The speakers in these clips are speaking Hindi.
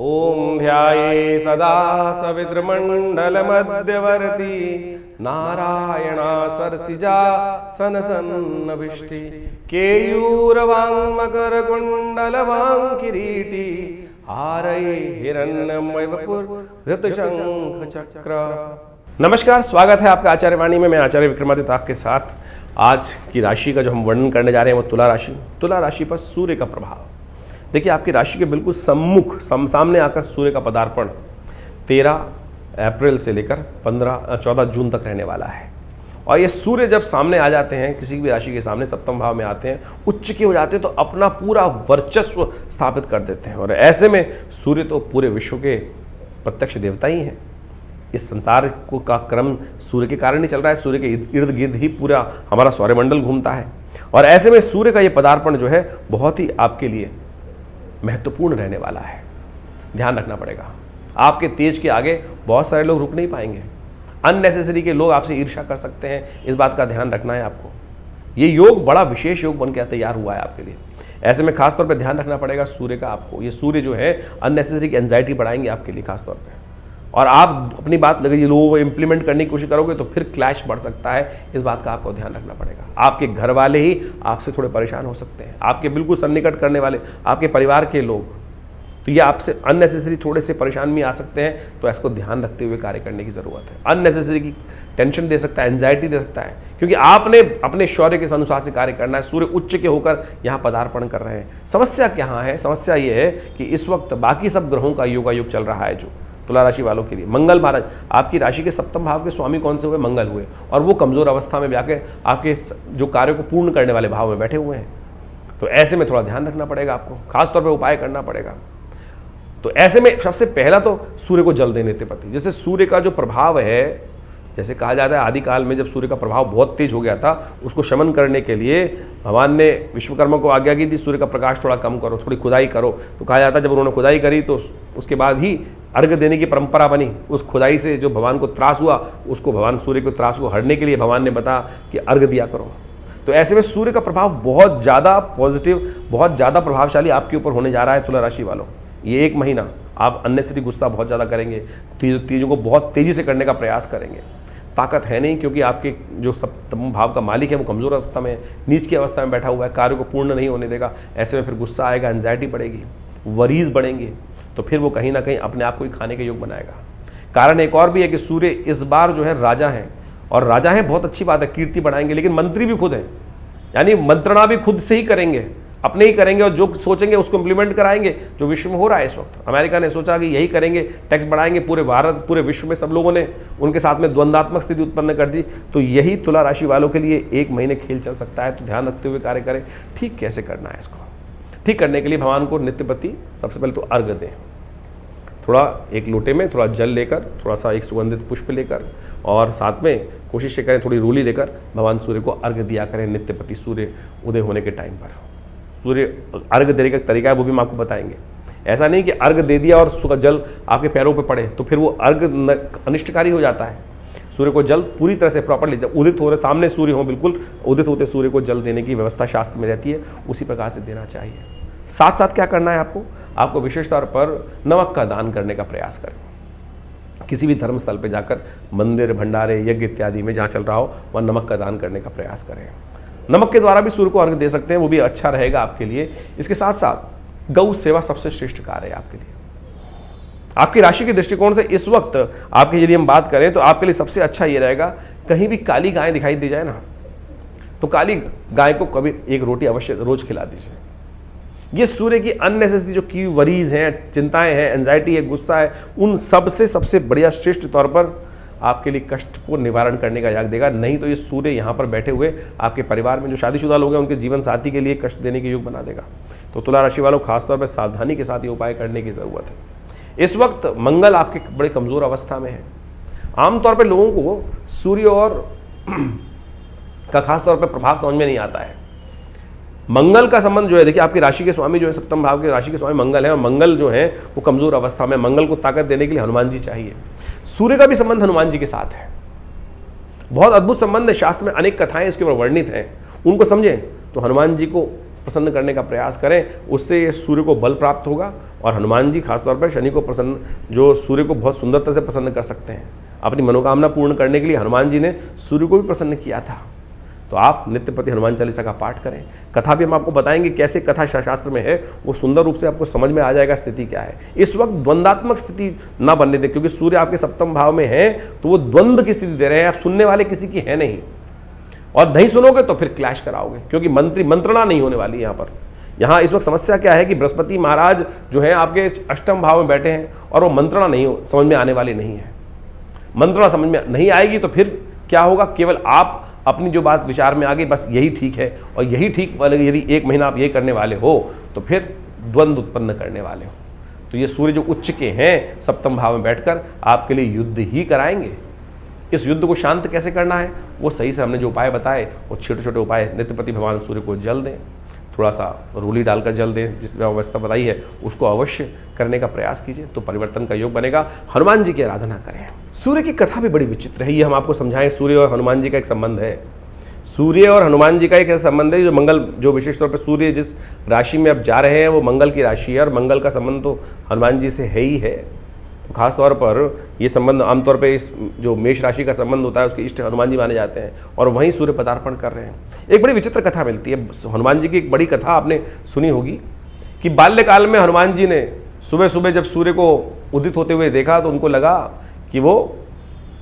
ओम ध्याये सदा सविद्रमण्डलमध्यवर्ती नारायणा सरसिजा सनसन्नभिष्टि केयूरवाङ्मकरकुण्डलवाङ्किरीटी हारये हिरण्यमयवपुर्धृतशङ्खचक्र। नमस्कार, स्वागत है आपका आचार्य वाणी में। मैं आचार्य विक्रमादित्य आपके साथ। आज की राशि का जो हम वर्णन करने जा रहे हैं वो तुला राशि। तुला राशि पर सूर्य का प्रभाव। देखिए, आपकी राशि के बिल्कुल सामने आकर सूर्य का पदार्पण 13 अप्रैल से लेकर 14 जून तक रहने वाला है। और ये सूर्य जब सामने आ जाते हैं, किसी भी राशि के सामने सप्तम भाव में आते हैं, उच्च के हो जाते हैं, तो अपना पूरा वर्चस्व स्थापित कर देते हैं। और ऐसे में सूर्य तो पूरे विश्व के प्रत्यक्ष देवता ही हैं। इस संसार को का क्रम सूर्य के कारण ही चल रहा है। सूर्य के इर्द गिर्द ही पूरा हमारा सौरमंडल घूमता है। और ऐसे में सूर्य का ये पदार्पण जो है बहुत ही आपके लिए महत्वपूर्ण रहने वाला है। ध्यान रखना पड़ेगा। आपके तेज के आगे बहुत सारे लोग रुक नहीं पाएंगे। अननेसेसरी के लोग आपसे ईर्ष्या कर सकते हैं, इस बात का ध्यान रखना है आपको। ये योग बड़ा विशेष योग बनकर तैयार हुआ है आपके लिए। ऐसे में खासतौर पे ध्यान रखना पड़ेगा सूर्य का आपको। ये सूर्य जो है अननेसेसरी की एंजाइटी बढ़ाएंगे आपके लिए खासतौर पे। और आप अपनी बात लगे लोगों को इम्प्लीमेंट करने की कोशिश करोगे तो फिर क्लैश बढ़ सकता है। इस बात का आपको ध्यान रखना पड़ेगा। आपके घर वाले ही आपसे थोड़े परेशान हो सकते हैं, आपके बिल्कुल सन्निकट करने वाले, आपके परिवार के लोग, तो ये आपसे अननेसेसरी थोड़े से परेशान भी आ सकते हैं। तो इसको ध्यान रखते हुए कार्य करने की ज़रूरत है। अननेसेसरी की टेंशन दे सकता है, एंजाइटी दे सकता है, क्योंकि आपने अपने शौर्य के अनुसार से कार्य करना है। सूर्य उच्च के होकर यहाँ पदार्पण कर रहे हैं। समस्या क्या है? समस्या ये है कि इस वक्त बाकी सब ग्रहों का योगायोग चल रहा है। जो तुला राशि वालों के लिए मंगल महाराज, आपकी राशि के सप्तम भाव के स्वामी कौन से हुए? मंगल हुए। और वो कमजोर अवस्था में जाके आपके जो कार्यों को पूर्ण करने वाले भाव में बैठे हुए हैं। तो ऐसे में थोड़ा ध्यान रखना पड़ेगा आपको, खासतौर पे उपाय करना पड़ेगा। तो ऐसे में सबसे पहला तो सूर्य को जल देने पति। जैसे सूर्य का जो प्रभाव है, जैसे कहा जाता है आदिकाल में जब सूर्य का प्रभाव बहुत तेज हो गया था, उसको शमन करने के लिए भगवान ने विश्वकर्मा को आज्ञा की थी, सूर्य का प्रकाश थोड़ा कम करो, थोड़ी खुदाई करो। तो कहा जाता है जब उन्होंने खुदाई करी तो उसके बाद ही अर्घ देने की परंपरा बनी। उस खुदाई से जो भगवान को त्रास हुआ, उसको भगवान सूर्य को त्रास को हरने के लिए भगवान ने बताया कि अर्घ दिया करो। तो ऐसे में सूर्य का प्रभाव बहुत ज़्यादा पॉजिटिव, बहुत ज़्यादा प्रभावशाली आपके ऊपर होने जा रहा है तुला राशि वालों। ये एक महीना आप अननेसेसरी गुस्सा बहुत ज़्यादा करेंगे, चीज़ों को बहुत तेज़ी से करने का प्रयास करेंगे। ताकत है नहीं, क्योंकि आपके जो सप्तम भाव का मालिक है वो कमज़ोर अवस्था में, नीच की अवस्था में बैठा हुआ है, कार्य को पूर्ण नहीं होने देगा। ऐसे में फिर गुस्सा आएगा, एंजाइटी बढ़ेगी, वरीज बढ़ेंगे, तो फिर वो कहीं ना कहीं अपने आप को ही खाने के योग बनाएगा। कारण एक और भी है कि सूर्य इस बार जो है राजा हैं, और राजा हैं बहुत अच्छी बात है, कीर्ति बढ़ाएंगे, लेकिन मंत्री भी खुद हैं। यानी मंत्रणा भी खुद से ही करेंगे, अपने ही करेंगे, और जो सोचेंगे उसको इम्प्लीमेंट कराएंगे। जो विश्व में हो रहा है इस वक्त, अमेरिका ने सोचा कि यही करेंगे, टैक्स बढ़ाएंगे, पूरे भारत पूरे विश्व में सब लोगों ने उनके साथ में द्वंद्वात्मक स्थिति उत्पन्न कर दी। तो यही तुला राशि वालों के लिए एक महीने खेल चल सकता है। तो ध्यान रखते हुए कार्य करें। ठीक कैसे करना है इसको? ठीक करने के लिए भगवान को नित्यपति सबसे पहले तो अर्घ दें। थोड़ा एक लोटे में थोड़ा जल लेकर, थोड़ा सा एक सुगंधित पुष्प लेकर, और साथ में कोशिश करें थोड़ी रूली लेकर भगवान सूर्य को अर्घ दिया करें नित्यपति सूर्य उदय होने के टाइम पर। सूर्य अर्घ देने का तरीका है वो भी हम आपको बताएंगे। ऐसा नहीं कि अर्घ दे दिया और उसका जल आपके पैरों पे पड़े, तो फिर वो अर्घ अनिष्टकारी हो जाता है। सूर्य को जल पूरी तरह से प्रॉपरली, जब उदित हो रहे सामने सूर्य हो, बिल्कुल उदित होते सूर्य को जल देने की व्यवस्था शास्त्र में रहती है, उसी प्रकार से देना चाहिए। साथ साथ क्या करना है आपको विशेष तौर पर नमक का दान करने का प्रयास करें। किसी भी धर्म स्थल पर जाकर मंदिर, भंडारे, यज्ञ इत्यादि में जहाँ चल रहा हो वहाँ नमक का दान करने का प्रयास करें। नमक के द्वारा भी सूर्य को अर्घ दे सकते हैं, वो भी अच्छा रहेगा आपके लिए। इसके साथ साथ गौ सेवा सबसे श्रेष्ठ कार्य है आपके लिए। आपकी राशि के दृष्टिकोण से इस वक्त आपकी यदि हम बात करें तो आपके लिए सबसे अच्छा ये रहेगा, कहीं भी काली गाय दिखाई दी जाए ना, तो काली गाय को कभी एक रोटी अवश्य रोज खिला दीजिए। ये सूर्य की अननेसेसरी जो की वरीज हैं, चिंताएं हैं, एंजाइटी है, गुस्सा है, उन सबसे बढ़िया श्रेष्ठ तौर पर आपके लिए कष्ट को निवारण करने का योग देगा। नहीं तो ये सूर्य यहाँ पर बैठे हुए आपके परिवार में जो शादीशुदा लोग हैं उनके जीवन साथी के लिए कष्ट देने के योग बना देगा। तो तुला राशि वालों खासतौर पर सावधानी के साथ ये उपाय करने की ज़रूरत है। इस वक्त मंगल आपके बड़े कमज़ोर अवस्था में है। आमतौर पर लोगों को सूर्य और का खासतौर पर प्रभाव समझ में नहीं आता है। मंगल का संबंध जो है, देखिए आपकी राशि के स्वामी जो है सप्तम भाव के राशि के स्वामी मंगल है, और मंगल जो है वो कमजोर अवस्था में। मंगल को ताकत देने के लिए हनुमान जी चाहिए। सूर्य का भी संबंध हनुमान जी के साथ है, बहुत अद्भुत संबंध है। शास्त्र में अनेक कथाएं इसके ऊपर वर्णित हैं, उनको समझें तो हनुमान जी को प्रसन्न करने का प्रयास करें, उससे ये सूर्य को बल प्राप्त होगा। और हनुमान जी खासतौर पर शनि को प्रसन्न, जो सूर्य को बहुत सुंदरता से प्रसन्न कर सकते हैं, अपनी मनोकामना पूर्ण करने के लिए हनुमान जी ने सूर्य को भी प्रसन्न किया था। तो आप नित्य प्रति हनुमान चालीसा का पाठ करें। कथा भी हम आपको बताएंगे कैसे कथा शास्त्र में है, वो सुंदर रूप से आपको समझ में आ जाएगा स्थिति क्या है। इस वक्त द्वंद्वात्मक स्थिति ना बनने दें, क्योंकि सूर्य आपके सप्तम भाव में है तो वो द्वंद्व की स्थिति दे रहे हैं। आप सुनने वाले किसी की है नहीं, और नहीं सुनोगे तो फिर क्लैश कराओगे, क्योंकि मंत्रणा नहीं होने वाली यहाँ पर। यहाँ इस वक्त समस्या क्या है कि बृहस्पति महाराज जो है आपके अष्टम भाव में बैठे हैं, और वो मंत्रणा नहीं समझ में आने वाली नहीं है। मंत्रणा समझ में नहीं आएगी तो फिर क्या होगा, केवल आप अपनी जो बात विचार में आ गई बस यही ठीक है, और यही ठीक वाले यदि 1 महीना आप ये करने वाले हो तो फिर द्वंद्व उत्पन्न करने वाले हो। तो ये सूर्य जो उच्च के हैं सप्तम भाव में बैठकर आपके लिए युद्ध ही कराएंगे। इस युद्ध को शांत कैसे करना है, वो सही से हमने जो उपाय बताए, वो छोटे छोटे उपाय नित्य प्रति भगवान सूर्य को जल दें, थोड़ा सा रूली डालकर जल दें, जिस व्यवस्था बताई है उसको अवश्य करने का प्रयास कीजिए, तो परिवर्तन का योग बनेगा। हनुमान जी की आराधना करें। सूर्य की कथा भी बड़ी विचित्र है, ये हम आपको समझाएं। सूर्य और हनुमान जी का एक संबंध है, सूर्य और हनुमान जी का एक ऐसा संबंध है जो मंगल, जो विशेष तौर पर सूर्य जिस राशि में अब जा रहे हैं वो मंगल की राशि है, और मंगल का संबंध तो हनुमान जी से है ही है। तो खास तौर पर ये संबंध आमतौर पे इस जो मेष राशि का संबंध होता है उसके इष्ट हनुमान जी माने जाते हैं, और वहीं सूर्य पदार्पण कर रहे हैं। एक बड़ी विचित्र कथा मिलती है हनुमान जी की। एक बड़ी कथा आपने सुनी होगी कि बाल्यकाल में हनुमान जी ने सुबह सुबह जब सूर्य को उदित होते हुए देखा तो उनको लगा कि वो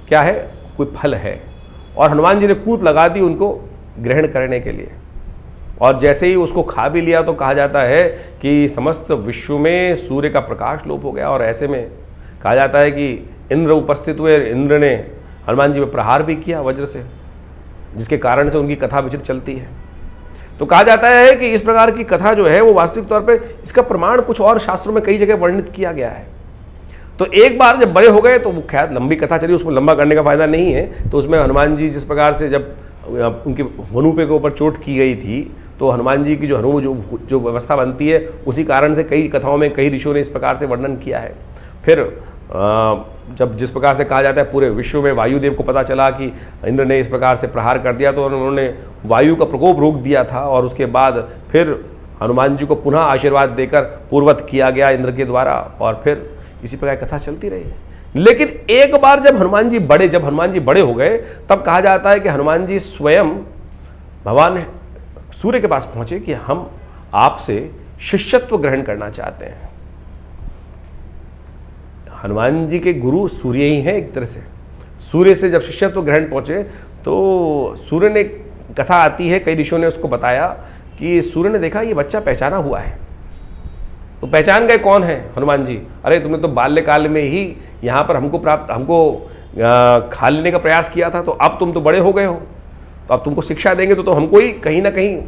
क्या है, कोई फल है, और हनुमान जी ने कूद लगा दी उनको ग्रहण करने के लिए। और जैसे ही उसको खा भी लिया तो कहा जाता है कि समस्त विश्व में सूर्य का प्रकाश लोप हो गया, और ऐसे में कहा जाता है कि इंद्र उपस्थित हुए। इंद्र ने हनुमान जी में प्रहार भी किया वज्र से, जिसके कारण से उनकी कथा विचित्र चलती है। तो कहा जाता है कि इस प्रकार की कथा जो है वो वास्तविक तौर पे इसका प्रमाण कुछ और शास्त्रों में कई जगह वर्णित किया गया है। तो एक बार जब बड़े हो गए तो वो खैर लंबी कथा चली, उसको लंबा करने का फायदा नहीं है। तो उसमें हनुमान जी जिस प्रकार से जब उनके हनुपे के ऊपर चोट की गई थी, तो हनुमान जी की जो हनु जो व्यवस्था बनती है उसी कारण से कई कथाओं में कई ऋषियों ने इस प्रकार से वर्णन किया है। फिर जब जिस प्रकार से कहा जाता है पूरे विश्व में वायुदेव को पता चला कि इंद्र ने इस प्रकार से प्रहार कर दिया, तो उन्होंने वायु का प्रकोप रोक दिया था, और उसके बाद फिर हनुमान जी को पुनः आशीर्वाद देकर पूर्वत किया गया इंद्र के द्वारा, और फिर इसी प्रकार कथा चलती रही। लेकिन एक बार जब हनुमान जी बड़े हो गए, तब कहा जाता है कि हनुमान जी स्वयं भगवान सूर्य के पास पहुंचे कि हम आपसे शिष्यत्व ग्रहण करना चाहते हैं। हनुमान जी के गुरु सूर्य ही हैं एक तरह से। सूर्य से जब शिष्यत्व ग्रहण पहुंचे तो सूर्य ने, कथा आती है, कई ऋषियों ने उसको बताया कि सूर्य ने देखा ये बच्चा पहचाना हुआ है। तो पहचान गए कौन है हनुमान जी, अरे तुमने तो बाल्यकाल में ही यहाँ पर हमको खा लेने का प्रयास किया था, तो अब तुम तो बड़े हो गए हो, तो अब तुमको शिक्षा देंगे तो हमको ही कहीं ना कहीं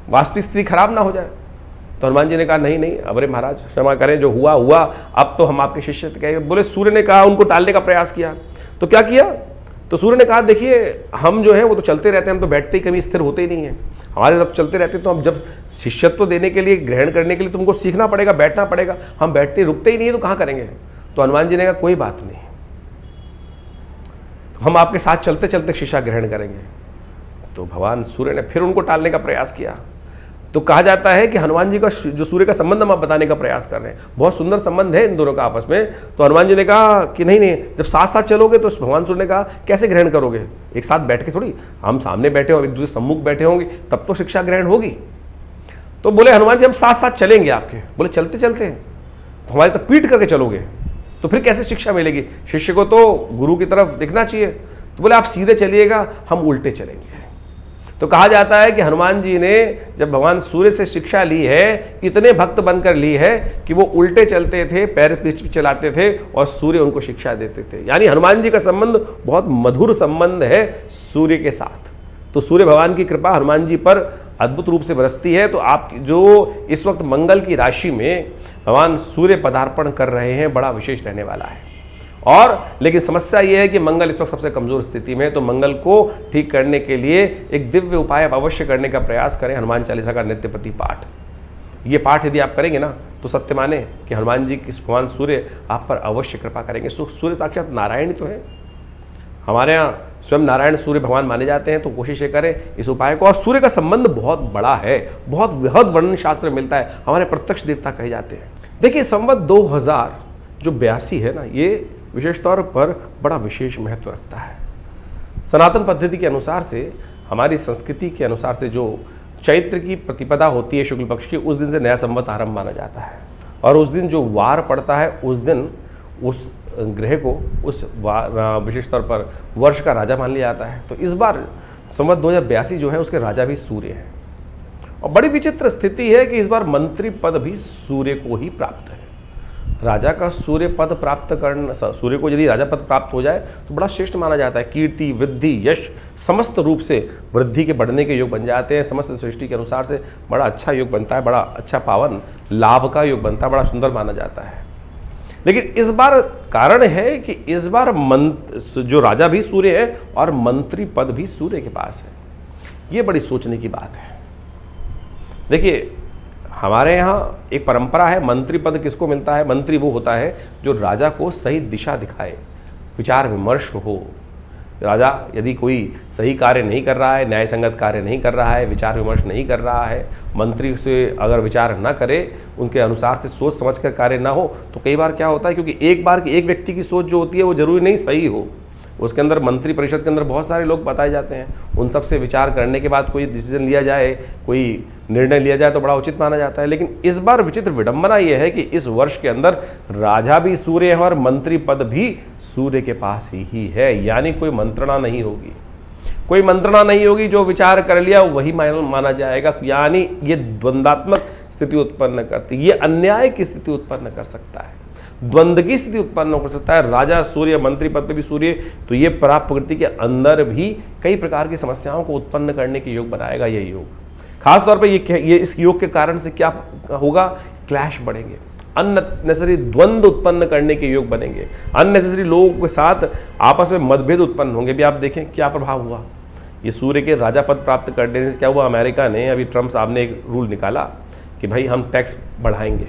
वास्तविक स्थिति खराब ना हो जाए। तो हनुमान जी ने कहा नहीं नहीं, अरे महाराज क्षमा करें, जो हुआ हुआ, अब तो हम आपके शिष्य कहे। बोले सूर्य ने कहा, उनको टालने का प्रयास किया। तो क्या किया, तो सूर्य ने कहा देखिए हम जो है वो तो चलते रहते हैं, हम तो बैठते ही कभी स्थिर होते ही नहीं है, हमारे जब चलते रहते हैं। तो हम जब शिष्यत्व देने के लिए, ग्रहण करने के लिए तुमको सीखना पड़ेगा, बैठना पड़ेगा, हम बैठते रुकते ही नहीं है तो कहाँ करेंगे। तो हनुमान जी ने कहा कोई बात नहीं, हम आपके साथ चलते चलते शिक्षा ग्रहण करेंगे। तो भगवान सूर्य ने फिर उनको टालने का प्रयास किया। तो कहा जाता है कि हनुमान जी का जो सूर्य का संबंध हम आप बताने का प्रयास कर रहे हैं, बहुत सुंदर संबंध है इन दोनों का आपस में। तो हनुमान जी ने कहा कि नहीं नहीं, जब साथ साथ चलोगे तो भगवान सूर्य ने कहा कैसे ग्रहण करोगे, एक साथ बैठ के थोड़ी, हम सामने बैठे हो, एक दूसरे सम्मुख बैठे होंगे तब तो शिक्षा ग्रहण होगी। तो बोले हनुमान जी हम साथ साथ चलेंगे आपके। बोले चलते चलते तो हमारी तो पीठ करके चलोगे तो फिर कैसे शिक्षा मिलेगी, शिष्य को तो गुरु की तरफ दिखना चाहिए। तो बोले आप सीधे चलिएगा, हम उल्टे चलेंगे। तो कहा जाता है कि हनुमान जी ने जब भगवान सूर्य से शिक्षा ली है, इतने भक्त बनकर ली है कि वो उल्टे चलते थे, पैर पीछे चलाते थे और सूर्य उनको शिक्षा देते थे। यानी हनुमान जी का संबंध बहुत मधुर संबंध है सूर्य के साथ। तो सूर्य भगवान की कृपा हनुमान जी पर अद्भुत रूप से बरसती है। तो आप जो इस वक्त मंगल की राशि में भगवान सूर्य पदार्पण कर रहे हैं, बड़ा विशेष रहने वाला है। और लेकिन समस्या यह है कि मंगल इस वक्त सबसे कमजोर स्थिति में है, तो मंगल को ठीक करने के लिए एक दिव्य उपाय आप अवश्य करने का प्रयास करें, हनुमान चालीसा का नित्य प्रति पाठ। ये पाठ यदि आप करेंगे ना तो सत्य माने कि हनुमान जी की भगवान सूर्य आप पर अवश्य कृपा करेंगे। सूर्य साक्षात नारायण ही तो है। हमारे यहाँ स्वयं नारायण सूर्य भगवान माने जाते हैं, तो कोशिश ये करें इस उपाय को। और सूर्य का संबंध बहुत बड़ा है, बहुत वृहद वर्णन शास्त्र में मिलता है, हमारे प्रत्यक्ष देवता कहे जाते हैं। देखिए संवत 2082 है ना, ये विशेष तौर पर बड़ा विशेष महत्व रखता है। सनातन पद्धति के अनुसार से, हमारी संस्कृति के अनुसार से, जो चैत्र की प्रतिपदा होती है शुक्ल पक्ष की, उस दिन से नया संवत आरंभ माना जाता है। और उस दिन जो वार पड़ता है, उस दिन उस ग्रह को उस विशेष तौर पर वर्ष का राजा मान लिया जाता है। तो इस बार संवत 2082 जो है उसके राजा भी सूर्य है। और बड़ी विचित्र स्थिति है कि इस बार मंत्री पद भी सूर्य को ही प्राप्त है। राजा का सूर्य पद प्राप्त करना, सूर्य को यदि राजा पद प्राप्त हो जाए तो बड़ा श्रेष्ठ माना जाता है। कीर्ति, वृद्धि, यश समस्त रूप से वृद्धि के बढ़ने के योग बन जाते हैं। समस्त सृष्टि के अनुसार से बड़ा अच्छा योग बनता है, बड़ा अच्छा पावन लाभ का योग बनता है, बड़ा सुंदर माना जाता है। लेकिन इस बार कारण है कि इस बार जो राजा भी सूर्य है और मंत्री पद भी सूर्य के पास है। ये बड़ी सोचने की बात है। देखिए हमारे यहाँ एक परंपरा है, मंत्री पद किसको मिलता है? मंत्री वो होता है जो राजा को सही दिशा दिखाए, विचार विमर्श हो। राजा यदि कोई सही कार्य नहीं कर रहा है, न्याय संगत कार्य नहीं कर रहा है, विचार विमर्श नहीं कर रहा है, मंत्री से अगर विचार ना करे, उनके अनुसार से सोच समझ कर कार्य ना हो, तो कई बार क्या होता है, क्योंकि एक बार की एक व्यक्ति की सोच जो होती है वो जरूरी नहीं सही हो। उसके अंदर मंत्री परिषद के अंदर बहुत सारे लोग बताए जाते हैं, उन सब से विचार करने के बाद कोई डिसीजन लिया जाए, कोई निर्णय लिया जाए तो बड़ा उचित माना जाता है। लेकिन इस बार विचित्र विडंबना यह है कि इस वर्ष के अंदर राजा भी सूर्य है और मंत्री पद भी सूर्य के पास ही है। यानी कोई मंत्रणा नहीं होगी, कोई मंत्रणा नहीं होगी, जो विचार कर लिया वही माना जाएगा। यानी ये द्वंद्वात्मक स्थिति उत्पन्न करती, ये अन्याय की स्थिति उत्पन्न कर सकता है, द्वंद्व की स्थिति उत्पन्न कर सकता है। राजा सूर्य, मंत्री पद पे भी सूर्य, तो ये प्रकृति के अंदर भी कई प्रकार की समस्याओं को उत्पन्न करने के योग बनाएगा ये योग। खासतौर पे ये इस योग के कारण से क्या होगा, क्लैश बढ़ेंगे, अननेसेसरी द्वंद्व उत्पन्न करने के योग बनेंगे, अननेसेसरी लोगों के साथ आपस में मतभेद उत्पन्न होंगे। भी आप देखें क्या प्रभाव हुआ ये सूर्य के राजा पद प्राप्त करने से। क्या हुआ, अमेरिका ने, अभी ट्रम्प साहब ने एक रूल निकाला कि भाई हम टैक्स बढ़ाएंगे,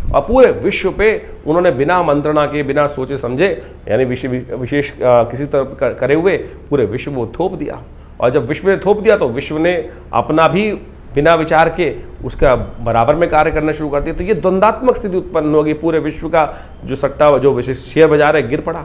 और पूरे विश्व पे उन्होंने बिना मंत्रणा के, बिना सोचे समझे, यानी विशेष किसी तरह करे हुए पूरे विश्व को थोप दिया। और जब विश्व ने थोप दिया तो विश्व ने अपना भी बिना विचार के उसका बराबर में कार्य करना शुरू कर दिया। तो ये द्वंद्वात्मक स्थिति उत्पन्न होगी, पूरे विश्व का जो सट्टा, जो विशेष शेयर बाजार है, गिर पड़ा।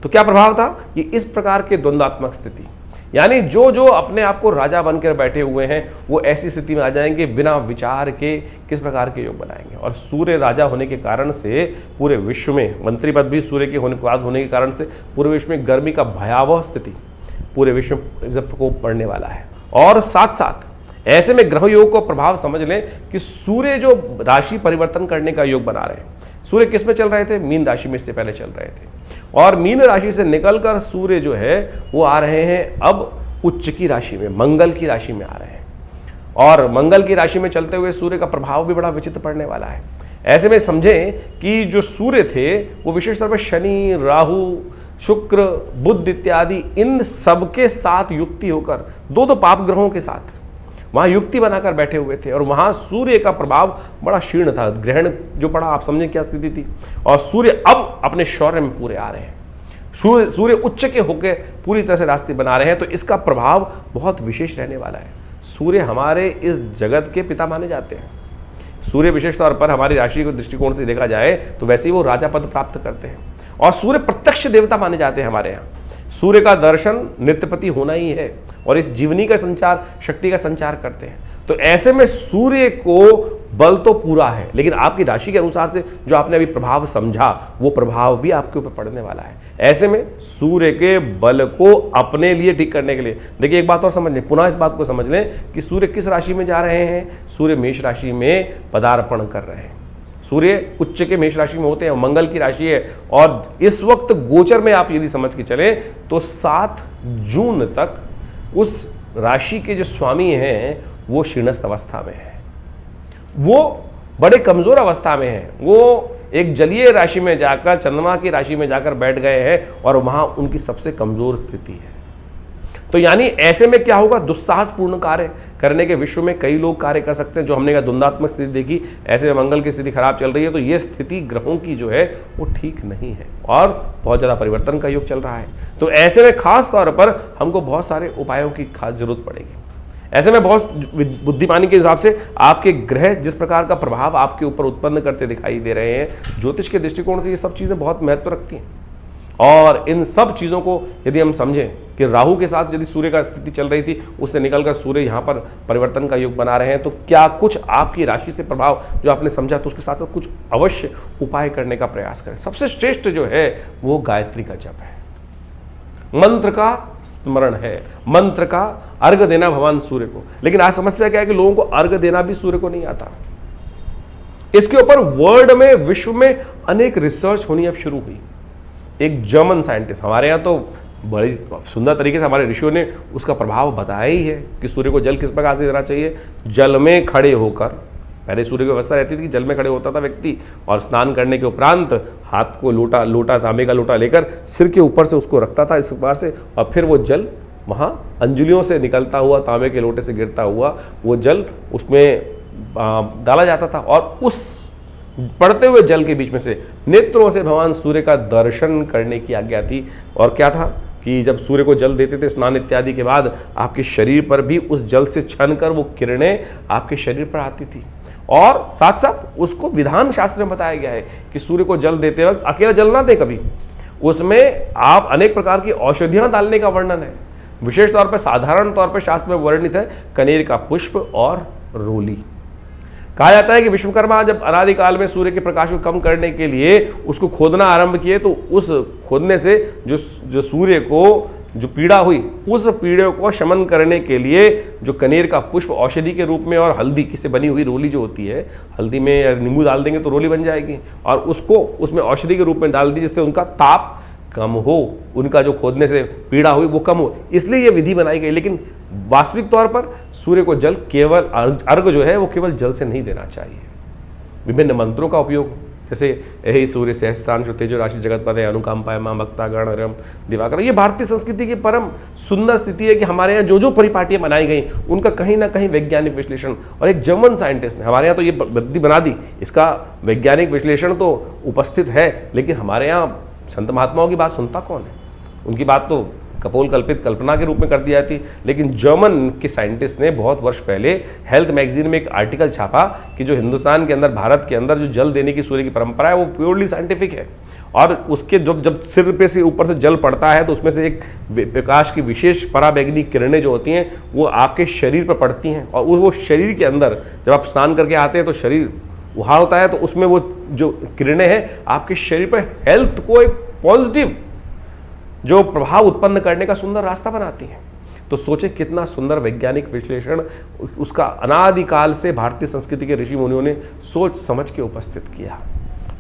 तो क्या प्रभाव था, ये इस प्रकार के द्वंद्वात्मक स्थिति, यानी जो जो अपने आप को राजा बनकर बैठे हुए हैं वो ऐसी स्थिति में आ जाएंगे, बिना विचार के किस प्रकार के योग बनाएंगे। और सूर्य राजा होने के कारण से पूरे विश्व में, मंत्री पद भी सूर्य के होने के कारण से पूरे विश्व में गर्मी का भयावह स्थिति पूरे विश्व को पड़ने वाला है। और साथ साथ ऐसे में ग्रह योग को प्रभाव समझ लें कि सूर्य जो राशि परिवर्तन करने का योग बना रहे हैं, सूर्य किस में चल रहे थे, मीन राशि में इससे पहले चल रहे थे, और मीन राशि से निकलकर सूर्य जो है वो आ रहे हैं अब उच्च की राशि में, मंगल की राशि में आ रहे हैं। और मंगल की राशि में चलते हुए सूर्य का प्रभाव भी बड़ा विचित्र पड़ने वाला है। ऐसे में समझें कि जो सूर्य थे वो विशेष तौर पर शनि, राहु, शुक्र, बुध इत्यादि इन सबके साथ युक्ति होकर, दो पाप ग्रहों के साथ वहां युक्ति बनाकर बैठे हुए थे। और वहां सूर्य का प्रभाव बड़ा क्षीण था, ग्रहण जो पड़ा, आप समझें क्या स्थिति थी। और सूर्य अब अपने शौर्य में पूरे आ रहे हैं, सूर्य उच्च के होकर पूरी तरह से रास्ते बना रहे हैं। तो इसका प्रभाव बहुत विशेष रहने वाला है। सूर्य हमारे इस जगत के पिता माने जाते हैं। सूर्य विशेष तौर पर हमारी राशि के दृष्टिकोण से देखा जाए तो वैसे ही वो राजा पद प्राप्त करते हैं। और सूर्य प्रत्यक्ष देवता माने जाते हैं हमारे यहाँ। सूर्य का दर्शन नित्यपति होना ही है और इस जीवनी का संचार, शक्ति का संचार करते हैं। तो ऐसे में सूर्य को बल तो पूरा है, लेकिन आपकी राशि के अनुसार से जो आपने अभी प्रभाव समझा वो प्रभाव भी आपके ऊपर पड़ने वाला है। ऐसे में सूर्य के बल को अपने लिए ठीक करने के लिए, देखिए एक बात और समझ लें, पुनः इस बात को समझ लें कि सूर्य किस राशि में जा रहे हैं, सूर्य मेष राशि में पदार्पण कर रहे हैं। सूर्य उच्च के मेष राशि में होते हैं, मंगल की राशि है। और इस वक्त गोचर में आप यदि समझ के चले तो 7 जून तक उस राशि के जो स्वामी हैं वो क्षीणस्थ अवस्था में है, वो बड़े कमजोर अवस्था में है। वो एक जलीय राशि में जाकर, चंद्रमा की राशि में जाकर बैठ गए हैं और वहां उनकी सबसे कमजोर स्थिति है। तो यानी ऐसे में क्या होगा, दुस्साहसपूर्ण कार्य करने के विश्व में कई लोग कार्य कर सकते हैं। जो हमने कहा द्वंदात्मक स्थिति देखी, ऐसे में मंगल की स्थिति खराब चल रही है, तो ये स्थिति ग्रहों की जो है वो ठीक नहीं है और बहुत ज़्यादा परिवर्तन का योग चल रहा है। तो ऐसे में खास तौर पर हमको बहुत सारे उपायों की खास जरूरत पड़ेगी। ऐसे में बहुत बुद्धिमानी के हिसाब से आपके ग्रह जिस प्रकार का प्रभाव आपके ऊपर उत्पन्न करते दिखाई दे रहे हैं, ज्योतिष के दृष्टिकोण से ये सब चीज़ें बहुत महत्व रखती हैं। और इन सब चीज़ों को यदि हम समझें कि राहु के साथ यदि सूर्य का स्थिति चल रही थी, उससे निकलकर सूर्य यहाँ पर परिवर्तन का योग बना रहे हैं, तो क्या कुछ आपकी राशि से प्रभाव जो आपने समझा, तो उसके साथ साथ कुछ अवश्य उपाय करने का प्रयास करें। सबसे श्रेष्ठ जो है वो गायत्री का जप है, मंत्र का स्मरण है, मंत्र का अर्घ देना भगवान सूर्य को। लेकिन आज समस्या क्या है कि लोगों को अर्घ देना भी सूर्य को नहीं आता। इसके ऊपर वर्ल्ड में, विश्व में अनेक रिसर्च होनी अब शुरू हुई। एक जर्मन साइंटिस्ट, हमारे यहाँ तो बड़ी सुंदर तरीके से हमारे ऋषियों ने उसका प्रभाव बताया ही है कि सूर्य को जल किस प्रकार से देना चाहिए। जल में खड़े होकर, पहले सूर्य की व्यवस्था रहती थी कि जल में खड़े होता था व्यक्ति, और स्नान करने के उपरांत हाथ को लोटा तांबे का लोटा लेकर सिर के ऊपर से उसको रखता था इस प्रकार से, और फिर वो जल वहाँ अंजुलियों से निकलता हुआ, तांबे के लोटे से गिरता हुआ वो जल उसमें डाला जाता था, और उस पड़ते हुए जल के बीच में से नेत्रों से भगवान सूर्य का दर्शन करने की आज्ञा थी। और क्या था कि जब सूर्य को जल देते थे स्नान इत्यादि के बाद, आपके शरीर पर भी उस जल से छन कर वो किरणें आपके शरीर पर आती थी। और साथ साथ उसको विधान शास्त्र में बताया गया है कि सूर्य को जल देते वक्त अकेला जल ना दे कभी, उसमें आप अनेक प्रकार की औषधियां डालने का वर्णन है। विशेष तौर पर, साधारण तौर पर शास्त्र में वर्णित है कनेर का पुष्प और रोली। कहा जाता है कि विश्वकर्मा जब अनादिकाल में सूर्य के प्रकाश को कम करने के लिए उसको खोदना आरंभ किए, तो उस खोदने से जो सूर्य को जो पीड़ा हुई, उस पीड़े को शमन करने के लिए जो कनेर का पुष्प औषधि के रूप में और हल्दी से बनी हुई रोली जो होती है, हल्दी में नींबू डाल देंगे तो रोली बन जाएगी, और उसको उसमें औषधि के रूप में डाल दी, जिससे उनका ताप कम हो, उनका जो खोदने से पीड़ा हुई वो कम हो, इसलिए ये विधि बनाई गई। लेकिन वास्तविक तौर पर सूर्य को जल केवल अर्घ जो है वो केवल जल से नहीं देना चाहिए। विभिन्न मंत्रों का उपयोग, जैसे यही सूर्य सहस्त्रांश तेजो राशि जगतपते अनुकंपाय मां भक्ता गणरम दिवाकर, ये भारतीय संस्कृति की परम सुंदर स्थिति है कि हमारे यहाँ जो परिपाटियां बनाई गई उनका कहीं ना कहीं वैज्ञानिक विश्लेषण, और एक जर्मन साइंटिस्ट ने हमारे यहाँ तो ये बद्दी बना दी, इसका वैज्ञानिक विश्लेषण तो उपस्थित है, लेकिन हमारे यहाँ संत महात्माओं की बात सुनता कौन है? उनकी बात तो कपोल कल्पित कल्पना के रूप में कर दी जाती। लेकिन जर्मन के साइंटिस्ट ने बहुत वर्ष पहले हेल्थ मैगजीन में एक आर्टिकल छापा कि जो हिंदुस्तान के अंदर, भारत के अंदर जो जल देने की सूर्य की परंपरा है वो प्योरली साइंटिफिक है, और उसके जब सिर पे से ऊपर से जल पड़ता है तो उसमें से एक प्रकाश की विशेष पराबैंगनी किरणें जो होती हैं वो आपके शरीर पर पड़ती हैं, और वो शरीर के अंदर जब आप स्नान करके आते हैं तो शरीर वहाँ होता है, तो उसमें वो जो किरणें हैं आपके शरीर पर हेल्थ को एक पॉजिटिव जो प्रभाव उत्पन्न करने का सुंदर रास्ता बनाती हैं। तो सोचे कितना सुंदर वैज्ञानिक विश्लेषण उसका अनादिकाल से भारतीय संस्कृति के ऋषि मुनियों ने सोच समझ के उपस्थित किया,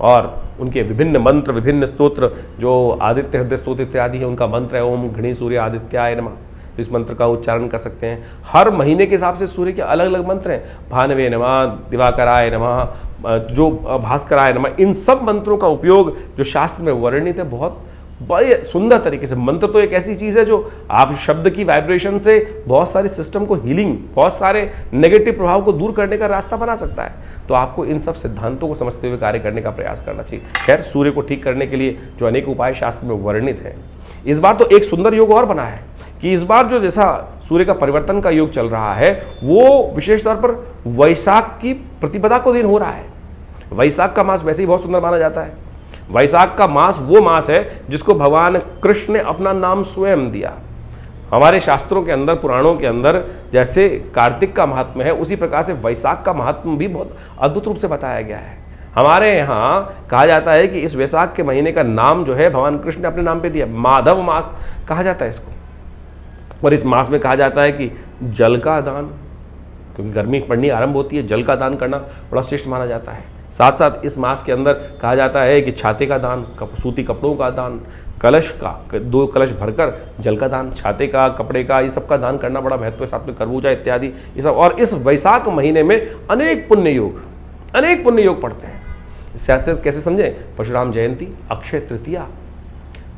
और उनके विभिन्न मंत्र, विभिन्न स्तोत्र, जो आदित्य हृदय स्तोत्र इत्यादि है, उनका मंत्र है ओम घृणी सूर्य आदित्याय नमः। तो इस मंत्र का उच्चारण कर सकते हैं। हर महीने के हिसाब से सूर्य के अलग अलग मंत्र हैं, भानवे नमः, दिवाकराय नमः, जो भास्कराय नमः। इन सब मंत्रों का उपयोग जो शास्त्र में वर्णित है बहुत बड़े सुंदर तरीके से। मंत्र तो एक ऐसी चीज़ है जो आप शब्द की वाइब्रेशन से बहुत सारे सिस्टम को हीलिंग, बहुत सारे नेगेटिव प्रभाव को दूर करने का रास्ता बना सकता है। तो आपको इन सब सिद्धांतों को समझते हुए कार्य करने का प्रयास करना चाहिए। खैर, सूर्य को ठीक करने के लिए जो अनेक उपाय शास्त्र में वर्णित है, इस बार तो एक सुंदर योग और बना है कि इस बार जो जैसा सूर्य का परिवर्तन का योग चल रहा है वो विशेष तौर पर वैशाख की प्रतिपदा को दिन हो रहा है। वैशाख का मास वैसे ही बहुत सुंदर माना जाता है। वैशाख का मास वो मास है जिसको भगवान कृष्ण ने अपना नाम स्वयं दिया। हमारे शास्त्रों के अंदर, पुराणों के अंदर जैसे कार्तिक का महात्म्य है, उसी प्रकार से वैशाख का महात्म्य भी बहुत अद्भुत रूप से बताया गया है। हमारे यहाँ कहा जाता है कि इस वैशाख के महीने का नाम जो है भगवान कृष्ण ने अपने नाम पे दिया, माधव मास कहा जाता है इसको। और इस मास में कहा जाता है कि जल का दान, क्योंकि गर्मी पड़नी आरंभ होती है, जल का दान करना बड़ा श्रेष्ठ माना जाता है। साथ साथ इस मास के अंदर कहा जाता है कि छाते का दान, सूती कपड़ों का दान, कलश का 2 कलश भरकर जल का दान, छाते का, कपड़े का, ये सब का दान करना बड़ा महत्व है। साथ में खरबूजा इत्यादि ये सब। और इस वैशाख महीने में अनेक पुण्य योग पड़ते हैं। इससे कैसे समझें? परशुराम जयंती, अक्षय तृतीया,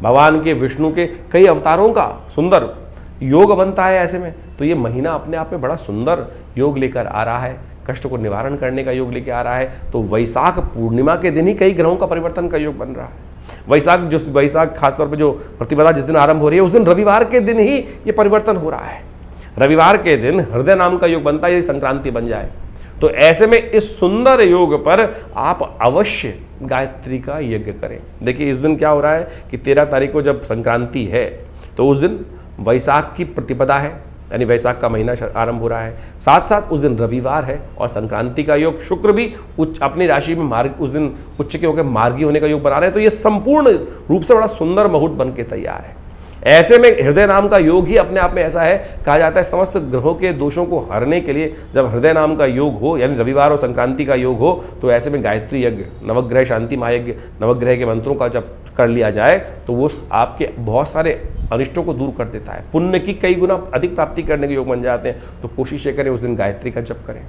भगवान के विष्णु के कई अवतारों का सुंदर योग बनता है ऐसे में, तो ये महीना अपने आप में बड़ा सुंदर योग लेकर आ रहा है, कष्ट को निवारण करने का योग लेकर आ रहा है। तो वैशाख पूर्णिमा के दिन ही कई ग्रहों का परिवर्तन का योग बन रहा है। वैशाख खासतौर पर जो प्रतिपदा जिस दिन आरंभ हो रही है, उस दिन रविवार के दिन ही ये परिवर्तन हो रहा है। रविवार के दिन हृदय नाम का योग बनता है, यदि संक्रांति बन जाए तो। ऐसे में इस सुंदर योग पर आप अवश्य गायत्री का यज्ञ करें। देखिए इस दिन क्या हो रहा है कि 13 तारीख को जब संक्रांति है तो उस दिन वैशाख की प्रतिपदा है, यानी वैशाख का महीना आरंभ हो रहा है। साथ साथ उस दिन रविवार है और संक्रांति का योग, शुक्र भी अपनी राशि में उस दिन उच्च के होकर मार्गी होने का योग बना रहे हैं। तो ये संपूर्ण रूप से बड़ा सुंदर मुहूर्त बन के तैयार है। ऐसे में हृदय नाम का योग ही अपने आप में ऐसा है, कहा जाता है समस्त ग्रहों के दोषों को हरने के लिए जब हृदय नाम का योग हो, यानी रविवार और संक्रांति का योग हो, तो ऐसे में गायत्री यज्ञ, नवग्रह शांति महायज्ञ, नवग्रह के मंत्रों का जब कर लिया जाए तो वो आपके बहुत सारे अनिष्टों को दूर कर देता है। पुण्य की कई गुना अधिक प्राप्ति करने के योग बन जाते हैं। तो कोशिश ये करें उस दिन गायत्री का जप करें,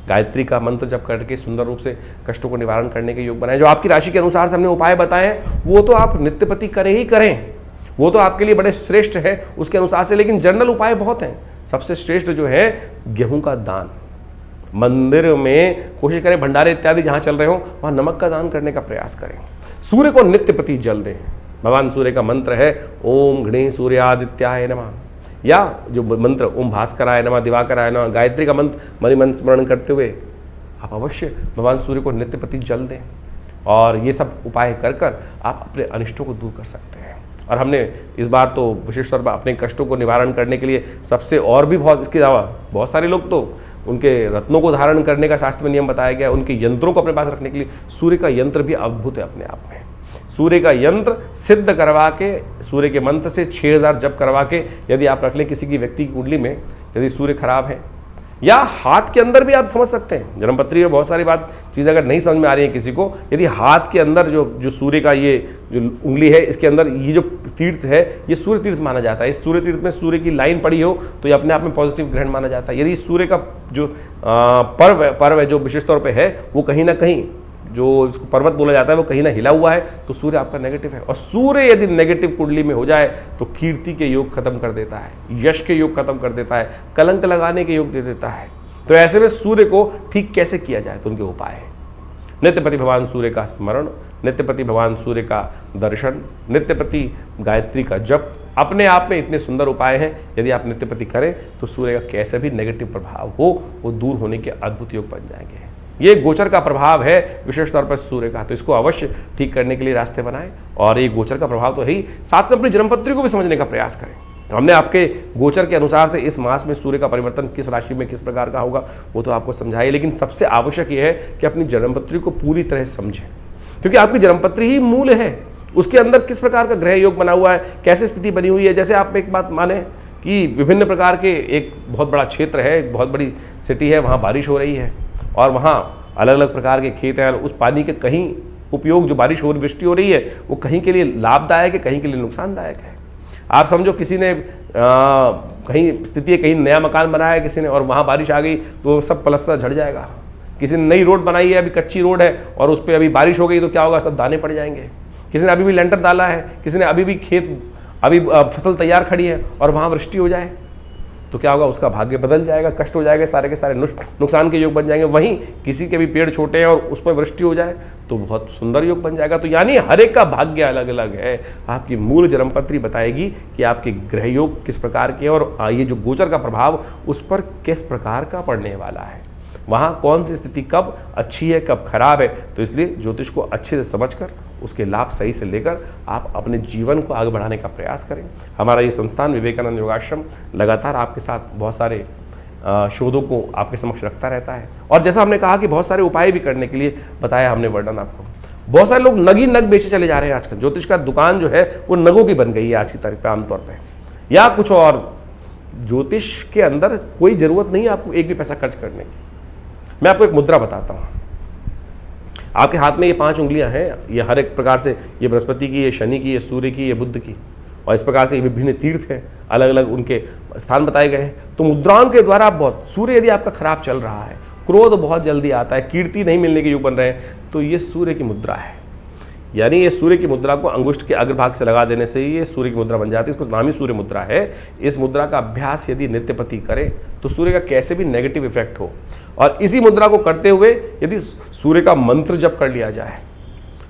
गायत्री का मंत्र जप करके सुंदर रूप से कष्टों को निवारण करने के योग बनाएं। जो आपकी राशि के अनुसार से हमने उपाय बताए हैं वो तो आप नित्यपति करें ही करें, वो तो आपके लिए बड़े श्रेष्ठ है उसके अनुसार से। लेकिन जनरल उपाय बहुत हैं। सबसे श्रेष्ठ जो है गेहूं का दान, मंदिर में कोशिश करें, भंडारे इत्यादि जहां चल रहे हो वहां नमक का दान करने का प्रयास करें। सूर्य को नित्यपति जल दें। भगवान सूर्य का मंत्र है ओम घृणे सूर्यादित्याय नमः, या जो मंत्र ओम भास्कराय नमः, दिवाकराय नमः, गायत्री का मंत्र मणिमंत्र स्मरण करते हुए आप अवश्य भगवान सूर्य को नित्यपति जल दें। और ये सब उपाय कर कर आप अपने अनिष्टों को दूर कर सकते हैं। और हमने इस बार तो विशेष तौर पर अपने कष्टों को निवारण करने के लिए सबसे और भी बहुत, इसके अलावा बहुत सारे लोग तो उनके रत्नों को धारण करने का शास्त्र में नियम बताया गया, उनके यंत्रों को अपने पास रखने के लिए सूर्य का यंत्र भी अद्भुत है अपने आप में। सूर्य का यंत्र सिद्ध करवा के, सूर्य के मंत्र से 6000 जप करवा के यदि आप रख लें किसी की व्यक्ति की कुंडली में, यदि सूर्य खराब है, या हाथ के अंदर भी आप समझ सकते हैं। जन्मपत्री में बहुत सारी चीज़ें अगर नहीं समझ में आ रही है किसी को, यदि हाथ के अंदर जो सूर्य का ये जो उंगली है, इसके अंदर ये जो तीर्थ है ये सूर्य तीर्थ माना जाता है। इस सूर्य तीर्थ में सूर्य की लाइन पड़ी हो तो ये अपने आप में पॉजिटिव ग्रहण माना जाता है। यदि सूर्य का जो पर्व है जो विशेष तौर पर है वो कहीं ना कहीं, जो इसको पर्वत बोला जाता है, वो कहीं ना हिला हुआ है तो सूर्य आपका नेगेटिव है। और सूर्य यदि नेगेटिव कुंडली में हो जाए तो कीर्ति के योग खत्म कर देता है, यश के योग खत्म कर देता है, कलंक लगाने के योग दे देता है। तो ऐसे में सूर्य को ठीक कैसे किया जाए, तो उनके उपाय है नित्यपति भगवान सूर्य का स्मरण, नित्यपति भगवान सूर्य का दर्शन, नित्यपति गायत्री का जप। अपने आप में इतने सुंदर उपाय हैं, यदि आप नित्यपति करें तो सूर्य का कैसे भी नेगेटिव प्रभाव हो वो दूर होने के अद्भुत योग बन जाएंगे। ये गोचर का प्रभाव है विशेष तौर पर सूर्य का, तो इसको अवश्य ठीक करने के लिए रास्ते बनाएं। और ये गोचर का प्रभाव तो है ही, साथ में अपनी जन्मपत्री को भी समझने का प्रयास करें। हमने आपके गोचर के अनुसार से इस मास में सूर्य का परिवर्तन किस राशि में किस प्रकार का होगा वो तो आपको समझाइए, लेकिन सबसे आवश्यक ये है कि अपनी जन्मपत्री को पूरी तरह समझें, क्योंकि आपकी जन्मपत्री ही मूल है। उसके अंदर किस प्रकार का ग्रह योग बना हुआ है, कैसे स्थिति बनी हुई है। जैसे आप एक बात माने कि विभिन्न प्रकार के, एक बहुत बड़ा क्षेत्र है, एक बहुत बड़ी सिटी है, वहाँ बारिश हो रही है और वहाँ अलग अलग प्रकार के खेत हैं। उस पानी के कहीं उपयोग, जो बारिश हो, वृष्टि हो रही है, वो कहीं के लिए लाभदायक है, कहीं के लिए नुकसानदायक है। आप समझो किसी ने कहीं स्थिति है, कहीं नया मकान बनाया है किसी ने और वहाँ बारिश आ गई तो सब पलस्तर झड़ जाएगा। किसी ने नई रोड बनाई है, अभी कच्ची रोड है और उस पर अभी बारिश हो गई तो क्या होगा, सब दाने पड़ जाएंगे। किसी ने अभी भी लेंटर डाला है, किसी ने अभी भी अभी फसल तैयार खड़ी है और वहाँ वृष्टि हो जाए तो क्या होगा, उसका भाग्य बदल जाएगा, कष्ट हो जाएगा, सारे के सारे नुकसान के योग बन जाएंगे। वहीं किसी के भी पेड़ छोटे हैं और उस पर वृष्टि हो जाए तो बहुत सुंदर योग बन जाएगा। तो यानी हर एक का भाग्य अलग अलग है। आपकी मूल जन्मपत्री बताएगी कि आपके ग्रह योग किस प्रकार के और ये जो गोचर का प्रभाव उस पर किस प्रकार का पड़ने वाला है, वहाँ कौन सी स्थिति कब अच्छी है कब खराब है। तो इसलिए ज्योतिष को अच्छे से समझकर उसके लाभ सही से लेकर आप अपने जीवन को आगे बढ़ाने का प्रयास करें। हमारा ये संस्थान विवेकानंद योगाश्रम लगातार आपके साथ बहुत सारे शोधों को आपके समक्ष रखता रहता है। और जैसा हमने कहा कि बहुत सारे उपाय भी करने के लिए बताया हमने वर्णन आपको। बहुत सारे लोग नग ही नग बेचे चले जा रहे हैं आजकल। ज्योतिष का दुकान जो है वो नगों की बन गई है आज की तारीख पर आमतौर पर, या कुछ और। ज्योतिष के अंदर कोई ज़रूरत नहीं है आपको एक भी पैसा खर्च करने की। मैं आपको एक मुद्रा बताता हूँ। आपके हाथ में ये 5 उंगलियां हैं, ये हर एक प्रकार से, ये बृहस्पति की, ये शनि की, ये सूर्य की, ये बुध की, और इस प्रकार से ये विभिन्न तीर्थ हैं, अलग अलग उनके स्थान बताए गए हैं। तो मुद्राओं के द्वारा आप बहुत, सूर्य यदि आपका खराब चल रहा है, क्रोध बहुत जल्दी आता है, कीर्ति नहीं मिलने के योग बन रहे हैं, तो ये सूर्य की मुद्रा है। यानी ये सूर्य की मुद्रा को अंगुष्ठ के अग्रभाग से लगा देने से ही ये सूर्य की मुद्रा बन जाती है। इसको नाम ही सूर्य मुद्रा है। इस मुद्रा का अभ्यास यदि नित्यपति करे तो सूर्य का कैसे भी नेगेटिव इफेक्ट हो, और इसी मुद्रा को करते हुए यदि सूर्य का मंत्र जप कर लिया जाए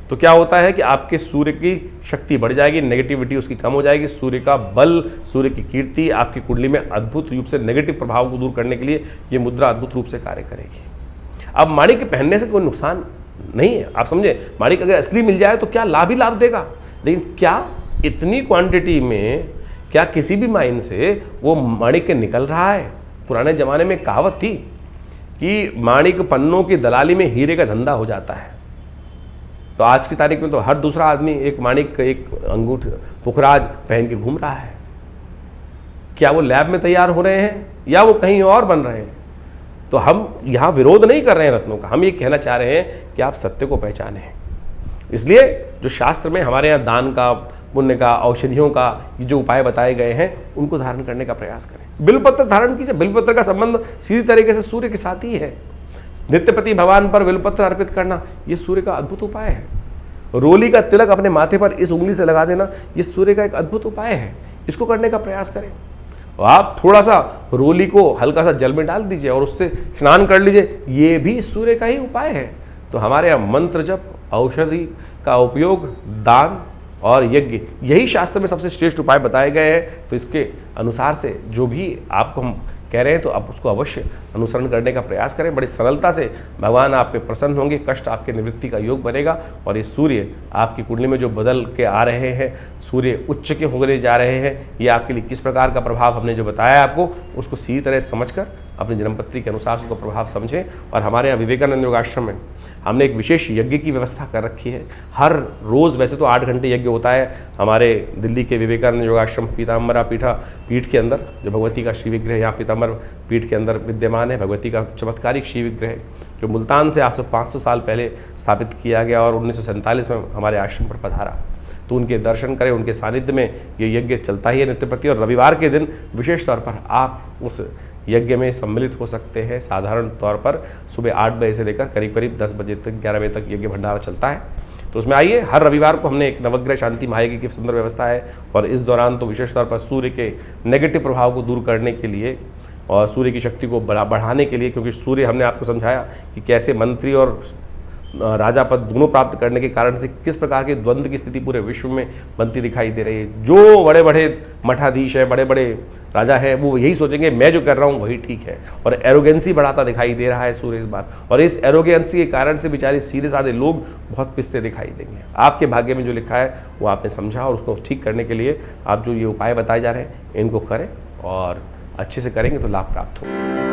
तो क्या होता है कि आपके सूर्य की शक्ति बढ़ जाएगी, नेगेटिविटी उसकी कम हो जाएगी। सूर्य का बल, सूर्य की कीर्ति आपकी कुंडली में अद्भुत रूप से नेगेटिव प्रभाव को दूर करने के लिए ये मुद्रा अद्भुत रूप से कार्य करेगी। अब माणिक पहनने से कोई नुकसान नहीं है, आप समझे। माणिक अगर असली मिल जाए तो क्या लाभ ही लाभ देगा, लेकिन क्या इतनी क्वांटिटी में क्या किसी भी माइन से वो माणिक निकल रहा है? पुराने जमाने में कहावत थी कि माणिक पन्नों की दलाली में हीरे का धंधा हो जाता है। तो आज की तारीख में तो हर दूसरा आदमी एक माणिक, एक अंगूठ, पुखराज पहन के घूम रहा है। क्या वो लैब में तैयार हो रहे हैं या वो कहीं और बन रहे हैं? तो हम यहाँ विरोध नहीं कर रहे हैं रत्नों का, हम ये कहना चाह रहे हैं कि आप सत्य को पहचानें। इसलिए जो शास्त्र में हमारे यहाँ दान का, पुण्य का, औषधियों का ये जो उपाय बताए गए हैं उनको धारण करने का प्रयास करें। बिल्वपत्र धारण कीजिए। बिल्वपत्र का संबंध सीधी तरीके से सूर्य के साथ ही है। नित्यपति भगवान पर बिल्वपत्र अर्पित करना ये सूर्य का अद्भुत उपाय है। रोली का तिलक अपने माथे पर इस उंगली से लगा देना ये सूर्य का एक अद्भुत उपाय है। इसको करने का प्रयास करें। आप थोड़ा सा रोली को हल्का सा जल में डाल दीजिए और उससे स्नान कर लीजिए, ये भी सूर्य का ही उपाय है। तो हमारे यहाँ मंत्र जप, औषधि का उपयोग, दान और यज्ञ, यही शास्त्र में सबसे श्रेष्ठ उपाय बताए गए हैं। तो इसके अनुसार से जो भी आपको हम कह रहे हैं तो आप उसको अवश्य अनुसरण करने का प्रयास करें। बड़ी सरलता से भगवान आप पे प्रसन्न होंगे, कष्ट आपके निवृत्ति का योग बनेगा। और ये सूर्य आपकी कुंडली में जो बदल के आ रहे हैं, सूर्य उच्च के होने जा रहे हैं, ये आपके लिए किस प्रकार का प्रभाव हमने जो बताया आपको, उसको सीधी तरह समझकर अपनी जन्मपत्री के अनुसार उसको प्रभाव समझें। और हमारे यहाँ विवेकानंद योगाश्रम में हमने एक विशेष यज्ञ की व्यवस्था कर रखी है। हर रोज़ वैसे तो 8 घंटे यज्ञ होता है हमारे दिल्ली के विवेकानंद योगाश्रम पीताम्बरा पीठ के अंदर, जो भगवती का श्री विग्रह यहाँ पीताम्बर पीठ के अंदर विद्यमान है। भगवती का चमत्कारिक श्री विग्रह जो मुल्तान से आज से 500 साल पहले स्थापित किया गया और 1947 में हमारे आश्रम पर पधारा। तो उनके दर्शन करें, उनके सानिध्य में ये यज्ञ चलता ही है नित्यप्रति। और रविवार के दिन विशेष तौर पर आप उस यज्ञ में सम्मिलित हो सकते हैं। साधारण तौर पर सुबह 8 बजे से लेकर करीब करीब 10 बजे तक, 11 बजे तक यज्ञ भंडारा चलता है। तो उसमें आइए। हर रविवार को हमने एक नवग्रह शांति महायज्ञ की सुंदर व्यवस्था है। और इस दौरान तो विशेष तौर पर सूर्य के नेगेटिव प्रभाव को दूर करने के लिए और सूर्य की शक्ति को बढ़ाने के लिए, क्योंकि सूर्य हमने आपको समझाया कि कैसे मंत्री और राजा पद दोनों प्राप्त करने के कारण से किस प्रकार के द्वंद्व की स्थिति पूरे विश्व में बनती दिखाई दे रही है। जो बड़े बड़े मठाधीश हैं, बड़े बड़े राजा हैं, वो यही सोचेंगे मैं जो कर रहा हूँ वही ठीक है। और एरोगेंसी बढ़ाता दिखाई दे रहा है सूर्य इस बार। और इस एरोगेंसी के कारण से बेचारे सीधे साधे लोग बहुत पिसते दिखाई देंगे। आपके भाग्य में जो लिखा है वो आपने समझा और उसको ठीक करने के लिए आप जो ये उपाय बताए जा रहे हैं इनको करें और अच्छे से करेंगे तो लाभ प्राप्त होगा।